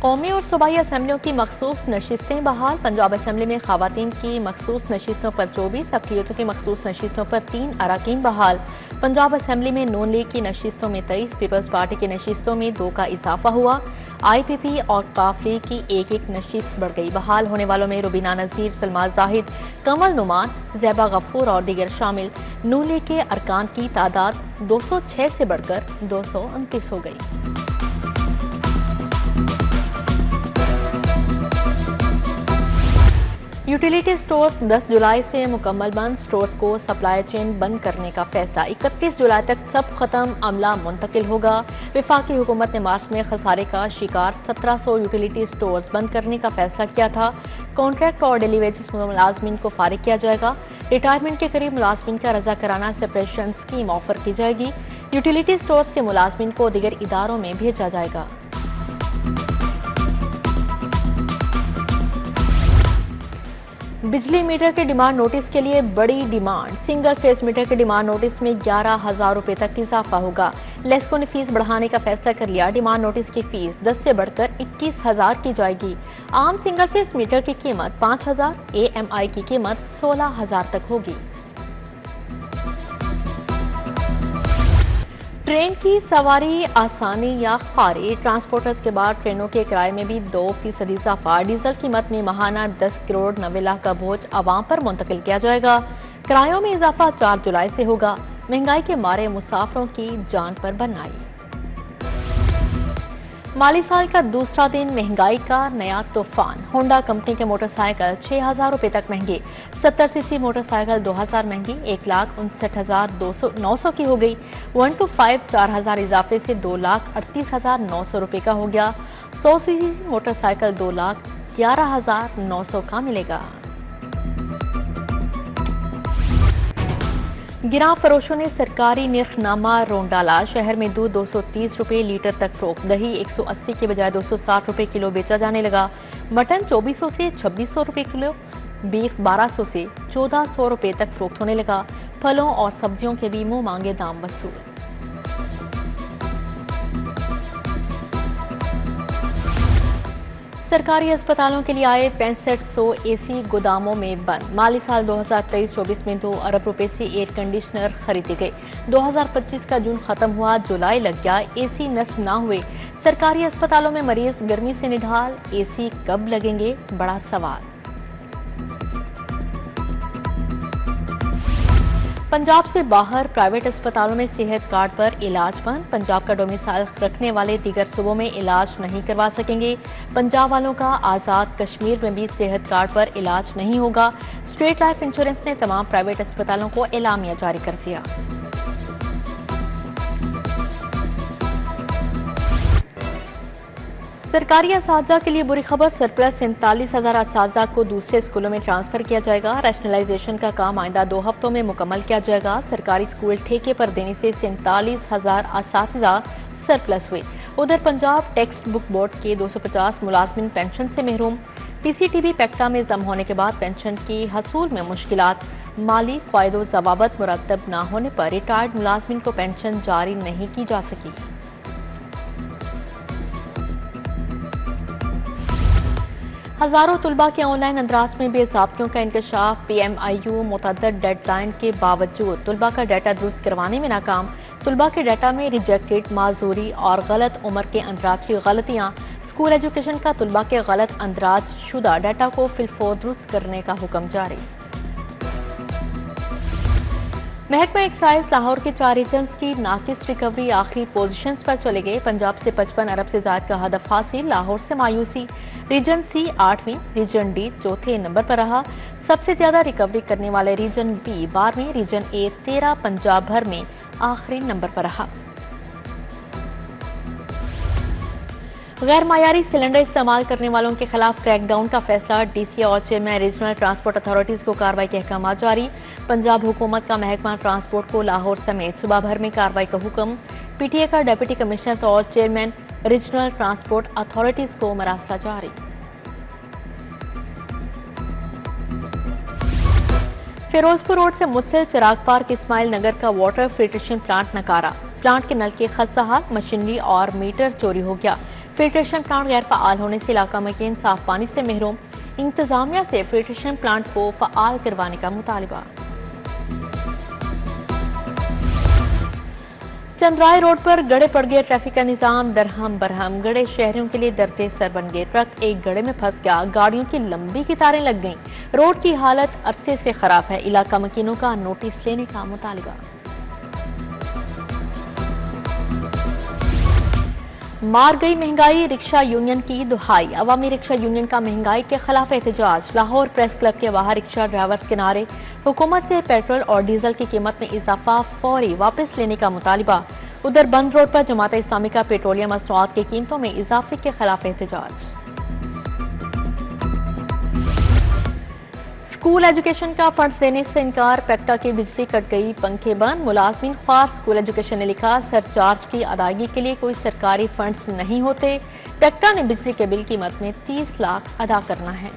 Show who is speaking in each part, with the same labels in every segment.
Speaker 1: कौमी और सूबाई असम्बलियों की मखसूस नशिस्तें बहाल। पंजाब असम्बली में खवातीन की मखसूस नशिस्तों पर 24, अक़लियतों की मखसूस नशिस्तों पर 3 अरकान बहाल। पंजाब असम्बली में नून लीग की नशिस्तों में 23, पीपल्स पार्टी की नशिस्तों में 2 का इजाफा हुआ। IPP और काफ लीग की एक नशिस्त बढ़ गई। बहाल होने वालों में रुबीना नज़ीर, सलमा जाहिद, कमल नुमान, ज़ैबा गफूर और दीगर शामिल। नून लीग के अरकान की तादाद 206 से बढ़कर 229 हो गई। यूटिलिटी स्टोर्स 10 जुलाई से मुकम्मल बंद। स्टोर्स को सप्लाई चेन बंद करने का फैसला। 31 जुलाई तक सब खत्म, अमला मुंतकिल होगा। वफाकी हुकूमत ने मार्च में खसारे का शिकार 1700 यूटिलिटी स्टोर्स बंद करने का फैसला किया था। कॉन्ट्रैक्ट और डेली वेजेस मुलाजमीन को फारिग किया जाएगा। रिटायरमेंट के करीब मुलाजमीन का रजा कराना सेपरेशन स्कीम ऑफर की जाएगी। यूटिलिटी स्टोर्स के मुलाजमीन को दीगर इदारों में भेजा जाएगा। बिजली मीटर के डिमांड नोटिस के लिए बड़ी डिमांड। सिंगल फेस मीटर के डिमांड नोटिस में 11,000 रुपए तक इजाफा होगा। लेस्को ने फीस बढ़ाने का फैसला कर लिया। डिमांड नोटिस की फीस 10 से बढ़कर 21,000 की जाएगी। आम सिंगल फेस मीटर की कीमत 5,000, AMI की कीमत 16,000 तक होगी। ट्रेन की सवारी आसानी या खारी। ट्रांसपोर्टर्स के बाद ट्रेनों के किराए में भी 2% इजाफा। डीजल कीमत में माहाना 10 करोड़ 90 लाख का बोझ आवाम पर मुंतकिल किया जाएगा। किरायों में इजाफा 4 जुलाई से होगा। महंगाई के मारे मुसाफिरों की जान पर बनाई। माली साल का दूसरा दिन, महंगाई का नया तूफान। होंडा कंपनी के मोटरसाइकिल 6,000 रुपए तक महंगे। 70cc मोटरसाइकिल 2,000 महंगी, 1,69,900 की हो गई। 1 to 5 4,000 इजाफे से 2,38,900 रुपए का हो गया। 100cc मोटरसाइकिल 2,11,900 का मिलेगा। गिरा फरोशों ने सरकारी निर्खनामा रोन डाला। शहर में दूध 230 रुपए लीटर तक फरोख्त। दही 180 के बजाय 260 रुपए किलो बेचा जाने लगा। मटन 2400 से 2600 रुपए किलो, बीफ 1200 से 1400 रुपए तक फरोख्त होने लगा। फलों और सब्जियों के भी मुंह मांगे दाम वसूल। सरकारी अस्पतालों के लिए आए 6500 AC गोदामों में बंद। माली साल 2023-24 में 2 अरब रुपए से एयर कंडीशनर खरीदे गए। 2025 का जून खत्म हुआ, जुलाई लग गया, AC नस्ब ना हुए। सरकारी अस्पतालों में मरीज गर्मी से निढाल। AC कब लगेंगे, बड़ा सवाल। पंजाब से बाहर प्राइवेट अस्पतालों में सेहत कार्ड पर इलाज बंद। पंजाब का डोमिसाइल रखने वाले दीगर सूबों में इलाज नहीं करवा सकेंगे। पंजाब वालों का आज़ाद कश्मीर में भी सेहत कार्ड पर इलाज नहीं होगा। स्टेट लाइफ इंश्योरेंस ने तमाम प्राइवेट अस्पतालों को एलामिया जारी कर दिया। सरकारी असातिज़ा के लिए बुरी खबर। सरप्लस 47,000 असातिज़ा को दूसरे स्कूलों में ट्रांसफर किया जाएगा। रैशनलाइजेशन का काम आइंदा 2 हफ्तों में मुकम्मल किया जाएगा। सरकारी स्कूल ठेके पर देने से 47,000 असातिज़ा सरप्लस हुए। उधर पंजाब टेक्स्ट बुक बोर्ड के 250 मुलाजमिन पेंशन से महरूम। PCTB पैक्टा में जम होने के बाद पेंशन की हसूल में मुश्किलात। माली क़ायदो ज़वाबत मुरतब न होने पर रिटायर्ड मुलाजमिन को पेंशन जारी नहीं की जा सकी। हजारों तुलबा के ऑनलाइन अंदराज में बेज़ाब्तियों का इंकशाफ। PMIU मुतअद्दिद डेडलाइन के बावजूद तुलबा का डाटा दुरुस्त करवाने में नाकाम। तुलबा के डाटा में रिजेक्टेड, माजूरी और गलत उम्र के अंदराज की गलतियाँ। स्कूल एजुकेशन का तुलबा के गलत अंदराज शुदा डाटा को फिलफौर दुरुस्त करने का हुक्म जारी। महकमा एक्साइज लाहौर के 4 रीजन्स की नाकिस रिकवरी आखिरी पोजीशंस पर चले गए। पंजाब से 55 अरब से ज्यादा का हदफ हासिल। लाहौर से मायूसी। रीजन C 8वीं, रीजन D चौथे नंबर पर रहा। सबसे ज्यादा रिकवरी करने वाले रीजन B 12वीं, रीजन A 13 पंजाब भर में आखिरी नंबर पर रहा। गैर मायारी सिलेंडर इस्तेमाल करने वालों के खिलाफ क्रैकडाउन का फैसला। DC और चेयरमैन रीजनल ट्रांसपोर्ट अथॉरिटीज को कार्रवाई के अहकाम जारी। पंजाब हुकूमत का महकमा ट्रांसपोर्ट को लाहौर समेत सूबा भर में कार्रवाई का हुक्म। PTA का डिप्टी कमिश्नर और चेयरमैन रीजनल ट्रांसपोर्ट अथॉरिटीज को मरासला जारी। फिरोजपुर रोड से मुत्सिल चिराग पार्क इस्माइल नगर का वाटर फिल्ट्रेशन प्लांट नकारा। प्लांट के नल के खस्ता हाल, मशीनरी और मीटर चोरी हो गया। फिल्ट्रेशन प्लांट गैर फ़ाल होने से इलाका मकीन साफ पानी से महरूम, इंतजामिया से फिल्ट्रेशन प्लांट को फ़ाल करवाने का मुतालबा। चंद्राई रोड पर गड़े पड़ गए, ट्रैफिक का निजाम दरहम बरहम, गड़े शहरियों के लिए दरते सर बन गए। ट्रक एक गड़े में फंस गया, गाड़ियों की लंबी कतारें लग गईं। रोड की हालत अरसे से खराब है, इलाका मकीनों का नोटिस लेने का मुतालबा। मार गई महंगाई, रिक्शा यूनियन की दुहाई। अवामी रिक्शा यूनियन का महंगाई के खिलाफ एहतजाज। लाहौर प्रेस क्लब के बाहर रिक्शा ड्राइवर्स के नारे। हुकूमत से पेट्रोल और डीजल की कीमत में इजाफा फौरी वापस लेने का मुतालबा। उधर बंद रोड पर जमात इस्लामी का पेट्रोलियम मसनूआत की कीमतों में इजाफे के खिलाफ एहतजाज। स्कूल एजुकेशन का फंड्स देने से इनकार, पेक्टा की बिजली कट गई, पंखे बंद, मुलाजमीन ख्वार। स्कूल एजुकेशन ने लिखा, सरचार्ज की अदायगी के लिए कोई सरकारी फंड्स नहीं होते। पेक्टा ने बिजली के बिल कीमत में 30 लाख अदा करना है।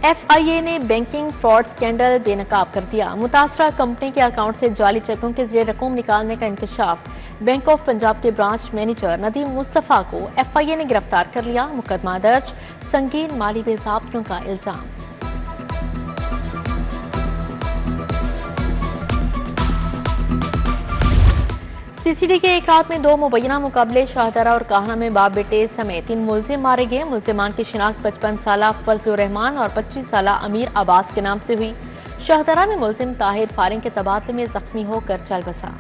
Speaker 1: FIA ने बैंकिंग फ्रॉड स्कैंडल बेनकाब कर दिया। मुतासरा कंपनी के अकाउंट से जाली चेकों के जरिए रकूम निकालने का इंकशाफ। बैंक ऑफ पंजाब के ब्रांच मैनेजर नदीम मुस्तफा को FIA ने गिरफ्तार कर लिया। मुकदमा दर्ज, संगीन माली बेज़ाब्तियों का इल्जाम। CCD के एक रात में 2 मुबैना मुकाबले, शाहदरा और काहना में बाप बेटे समेत 3 मुलजिम मारे गए। मुलजिमान की शिनाख्त 55 साला फजलुर रहमान और 25 साला अमीर अब्बास के नाम से हुई। शाहदरा में मुलजिम ताहिर फारिंग के तबादले में जख्मी होकर चल बसा।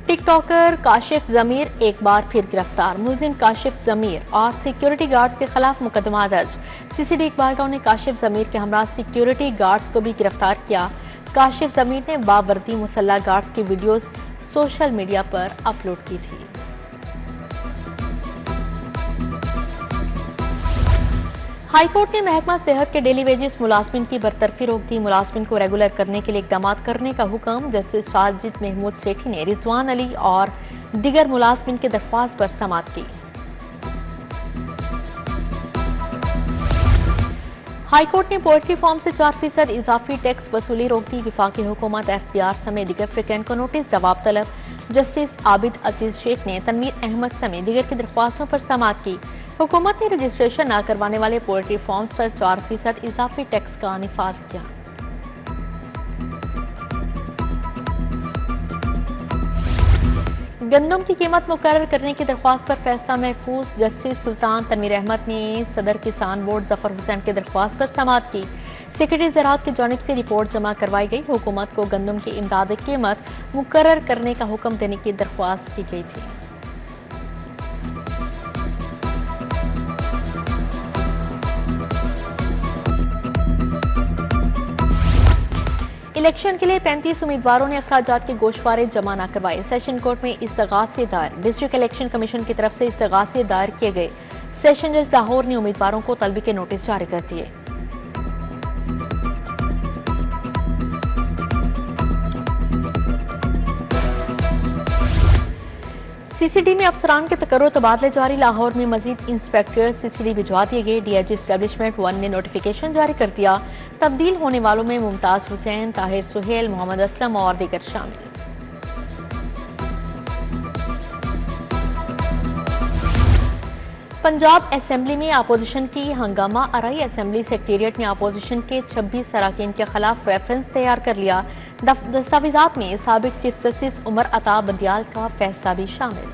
Speaker 1: टिकटॉकर काशिफ जमीर एक बार फिर गिरफ्तार। मुलजिम काशिफ जमीर और सिक्योरिटी गार्ड्स के खिलाफ मुकदमा दर्ज। CCD इकबालगांव ने काशिफ जमीर के हमरा सिक्योरिटी गार्ड्स को भी गिरफ्तार किया। काशिफ जमीर ने बावर्दी मुसल्ला गार्ड्स की वीडियोस सोशल मीडिया पर अपलोड की थी। हाईकोर्ट ने महकमा सेहत के डेली वेजेस मुलाजमिन की बरतरफी रोक दी। मुलाजमिन को रेगुलर करने के लिए इकदाम करने का हुक्म। जस्टिस साजिद महमूद सेठी ने रिजवान अली और दीगर मुलाजमिन की दरख्वास्त पर समाअत की। हाईकोर्ट ने पोल्ट्री फार्म से 4% इजाफी टैक्स वसूली रोक दी। विफाकी हुकूमत FBR समेत दीगर फ्रिकैन को नोटिस जवाब तलब। जस्टिस आबिद अजीज शेख ने तनवीर अहमद समेत दीगर की दरख्वास्तों पर समाअत की। हुकूमत ने रजिस्ट्रेशन न करवाने वाले पोल्ट्री फार्म्स पर 4% इजाफी टैक्स का निफाज किया। गंदम की कीमत मुकर्रर करने की दरख्वास्त पर फैसला महफूज। जस्टिस सुल्तान तनवीर अहमद ने सदर किसान बोर्ड जफर हुसैन की दरख्वास्त पर समाअत की। सेक्रेटरी ज़राअत की जानिब से रिपोर्ट जमा करवाई गई। हुकूमत को गंदम की इमदादी कीमत मुकर्रर करने का हुक्म देने की दरख्वास्त की गई थी। इलेक्शन के लिए 35 उम्मीदवारों ने अखराजात के गोशवारे जमा न करवाए। सेशन कोर्ट में इस्तगासे दायर। डिस्ट्रिक्ट इलेक्शन कमीशन की तरफ से इस्तगासे दायर किए गए। सेशन जज लाहौर ने उम्मीदवारों को तलबी के नोटिस जारी कर दिए। CCD में अफसरान के तकर्रुर तबादले जारी। लाहौर में मजीद इंस्पेक्टर CCD भिजवा दिए गए। DIG एस्टेब्लिशमेंट 1 ने नोटिफिकेशन जारी कर दिया। तब्दील होने वालों में मुमताज हुसैन, ताहिर सुहेल, मोहम्मद असलम और दीगर शामिल। पंजाब असेंबली में अपोजिशन की हंगामा आराई। असेंबली सेक्रेटेरिएट ने अपोजिशन के 26 अरकान के खिलाफ रेफरेंस तैयार कर लिया। दस्तावेजात में साबिक चीफ जस्टिस उमर अता बंदियाल का फैसला भी शामिल।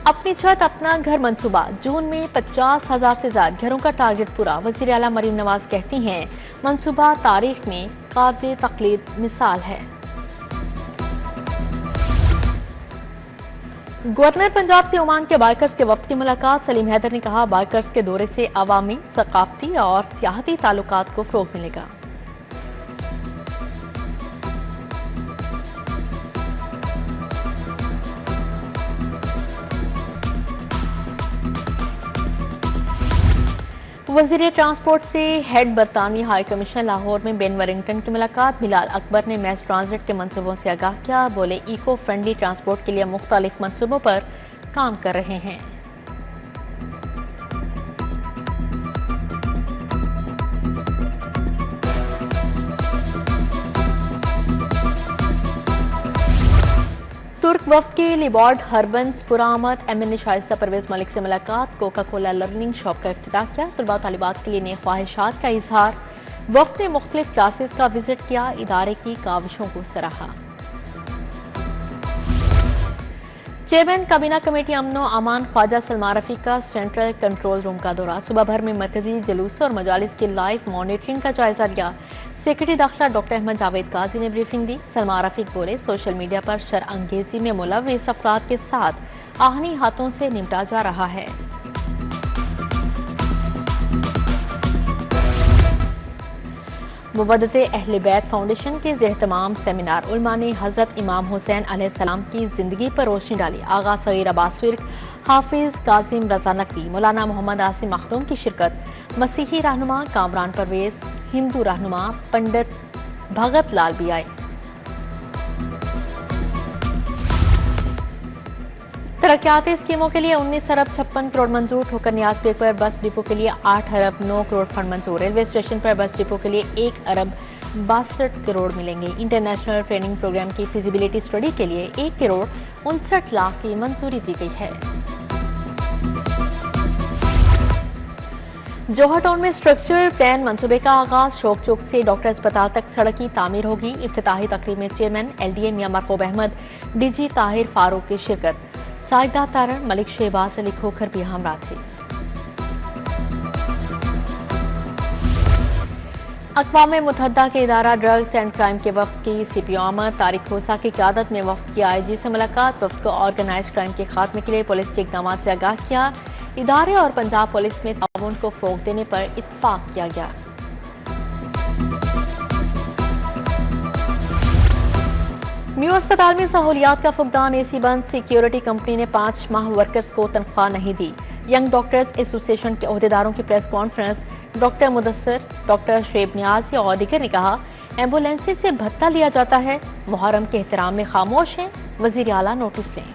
Speaker 1: अपनी छत अपना घर मंसूबा। जून में 50,000 से ज्यादा घरों का टारगेट पूरा। वज़ीर आला मरीम नवाज कहती हैं, मंसूबा तारीख में काबिल तकलीद मिसाल है। गवर्नर पंजाब से ओमान के बाइकर्स के वफ्द की मुलाकात। सलीम हैदर ने कहा, बाइकर्स के दौरे से अवामी, सकाफती और सियाहती ताल्लुकात को फ़रोग़ मिलेगा। वज़ीर ट्रांसपोर्ट से हेड बरतानवी हाई कमीशन लाहौर में बेन वरिंगटन की मुलाकात। बिलाल अकबर ने मैस ट्रांजिट के मंसूबों से आगाह किया। बोले, इको फ्रेंडली ट्रांसपोर्ट के लिए मुख्तलिफ मंसूबों पर काम कर रहे हैं। वफ्द के लिबॉर्ड हरबंस पुरामद एमएनए शाइस्ता परवेज मलिक से मुलाकात, कोका कोला लर्निंग शॉप का इफ्तिताह किया, तलबा तालिबात के लिए नए ख्वाहिशात का इजहार। वफ्द ने मुख्तलिफ क्लासेस का विजिट किया, इदारे की काविशों को सराहा। चेयरमैन काबीना कमेटी अमनो अमान ख्वाजा सलमान रफी का सेंट्रल कंट्रोल रूम का दौरा, सुबह भर में मरकजी जुलूस और मजालिस की लाइव मॉनिटरिंग का जायजा लिया। सेक्रेटरी दाखिला डॉक्टर अहमद जावेद काजी ने ब्रीफिंग दी। सलमान रफीक बोले, सोशल मीडिया पर शरअंगेजी में मुलव्विस अफराद के साथ आहनी हाथों से निपटा जा रहा है। मुवद्दत अहले बैत फाउंडेशन के ज़ेर-ए-तमाम सेमिनार, उलमा ने हज़रत इमाम हुसैन अलैहिस्सलाम की ज़िंदगी पर रोशनी डाली। आगा सगीर अब्बास विर्क, हाफिज कासिम रजा नकवी, मौलाना मोहम्मद आसिम मखदूम की शिरकत। मसीही रहनुमा कामरान परवेज, हिंदू रहनुमा पंडित भगत लाल भी आए। तरक्याती स्कीमों के लिए 19 अरब 56 करोड़ मंजूर। ठोकर नियाज पेक पर बस डिपो के लिए 8 अरब 9 करोड़ फंड मंजूर। रेलवे स्टेशन पर बस डिपो के लिए 1 अरब 62 करोड़ मिलेंगे। इंटरनेशनल ट्रेनिंग प्रोग्राम की फिजिबिलिटी स्टडी के लिए 1 करोड़ 59 लाख की मंजूरी दी गई है। जौहर टाउन में स्ट्रक्चरल प्लान मंसूबे का आगाज, शौक चौक से डॉक्टर अस्पताल तक सड़क की तामीर होगी। इफ्तिताही तकरीब में चेयरमैन LDA मियां मरकूब अहमद, DG ताहिर फारूक की शिरकत। साइदा तारण, मलिक शहबाज अली खोखर भी हमरा थे। अक़वाम मुत्तहिदा के इदारा ड्रग्स एंड क्राइम के वफ्द की CPO आमद, तारिक खोसा की क़यादत में वफ्द की IG से मुलाकात। वफ्द को ऑर्गेनाइज क्राइम के खात्मे के लिए पुलिस के इक़दाम से आगाह किया। इदारे और पंजाब पुलिस में ताउन को फ़रोग़ देने पर इत्तफ़ाक़ किया गया। म्यू अस्पताल में सहूलियात का फुकदान, AC बंद। सिक्योरिटी कंपनी ने 5 माह वर्कर्स को तनख्वाह नहीं दी। यंग डॉक्टर्स एसोसिएशन के अहदेदारों की press conference, doctor Mudassar, doctor Shoaib Niazi और दीगर ने कहा, एम्बुलेंस से भत्ता लिया जाता है, मुहर्रम के एहतराम में खामोश हैं, वज़ीर आला नोटिस लें।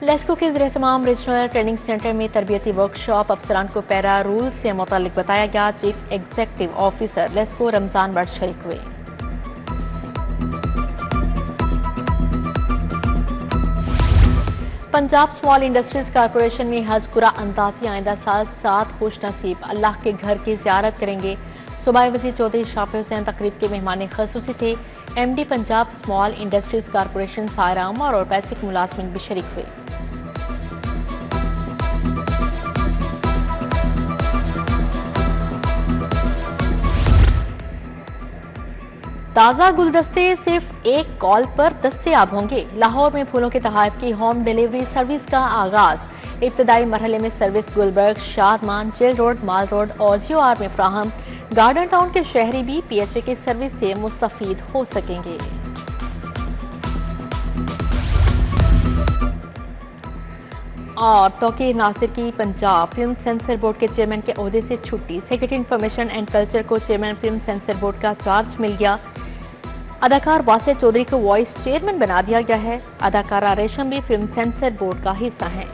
Speaker 1: लेस्को के ज़ेर-ए-तमाम रीजनल ट्रेनिंग सेंटर में तरबियती वर्कशॉप, अफसरान को पैरा रूल से मुतालिक बताया गया। Chief executive officer LESCO Ramzan Bhatt शरीक हुए। पंजाब स्मॉल इंडस्ट्रीज कॉरपोरेशन में हज कुरा अंदाजी आइंदा साल 7 खुश नसीब अल्लाह के घर की ज़ियारत करेंगे। सूबाई वज़ीर चौधरी शाफी हुसैन तकरीब के मेहमान ख़ुसूसी थे। MD Punjab small industries corporation Saira Amar और बेसिक मुलाजमिन भी शरीक हुए। ताज़ा गुलदस्ते सिर्फ एक कॉल पर दस्तयाब होंगे। लाहौर में फूलों के तोहफ़ की होम डिलीवरी सर्विस का आगाज। इब्तदाई मरहले में service Gulberg, Shadman, jail road, mall road और GOR में फ्राहम। गार्डन टाउन के शहरी भी PHA की सर्विस से मुस्तफीद हो सकेंगे। और तौकीर नासिर की पंजाब फिल्म सेंसर बोर्ड के चेयरमैन के ओहदे से छुट्टी। सेक्रेटरी इंफॉर्मेशन एंड कल्चर को चेयरमैन फिल्म सेंसर बोर्ड का चार्ज मिल गया। अदाकार वासिर चौधरी को वॉइस चेयरमैन बना दिया गया है। अदाकारा रेशम भी फिल्म सेंसर बोर्ड का हिस्सा है।